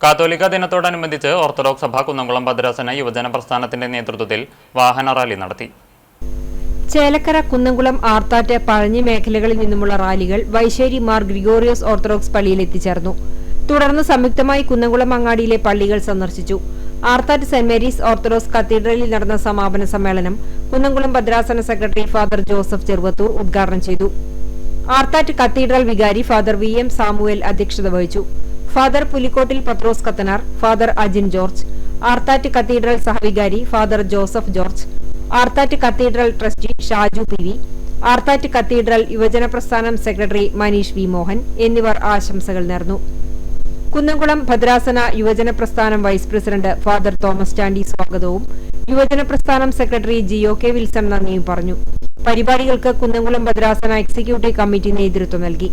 കാത്തോലിക്ക ദിനത്തോടനുബന്ധിച്ച് ഓർത്തഡോക്സ് സഭ കുന്നംകുളം ഭദ്രാസന യുവജന പ്രസ്ഥാനത്തിന്റെ നേതൃത്വത്തിൽ വാഹന റാലി നടത്തി. ചേലക്കര, കുന്നംകുളം, ആർത്താറ്റ്, പഴഞ്ഞി മേഖലകളിൽ നിന്നുമുള്ള റാലികൾ വൈശ്ശേരി മാർ ഗ്രിഗോറിയോസ് ഓർത്തഡോക്സ് പള്ളിയിൽ എത്തിച്ചേർന്നു. തുടർന്ന് സംയുക്തമായി കുന്നംകുളം അങ്ങാടിയിലെ പള്ളികൾ സന്ദർശിച്ചു. ആർത്താറ്റ് സെന്റ് മേരീസ് ഓർത്തഡോക്സ് കത്തീഡ്രലിൽ നടന്ന സമാപന സമ്മേളനം കുന്നംകുളം ഭദ്രാസന സെക്രട്ടറി ഫാദർ ജോസഫ് ചെറുവത്തൂർ ഉദ്ഘാടനം ചെയ്തു. ആർത്താറ്റ് കത്തീഡ്രൽ വികാരി ഫാദർ VM സാമുവേൽ അധ്യക്ഷത വഹിച്ചു. Father Pulikottil Pathrose Kathanar, father Ajin George, Arthat cathedral സഹവികാരി father Joseph George, Arthat cathedral trustee Shaju PV, Arthat cathedral യുവജന പ്രസ്ഥാനം സെക്രട്ടറി മനീഷ് V മോഹൻ എന്നിവർ ആശംസകൾ നേർന്നു. കുന്നംകുളം ഭദ്രാസന യുവജന പ്രസ്ഥാനം vice president father Thomas Chandy സ്വാഗതവും യുവജന പ്രസ്ഥാനം സെക്രട്ടറി GOK വിൽസൺ നന്ദിയും പറഞ്ഞു. പരിപാടികൾക്ക് കുന്നംകുളം ഭദ്രാസന എക്സിക്യൂട്ടീവ് കമ്മിറ്റി നേതൃത്വം നൽകി.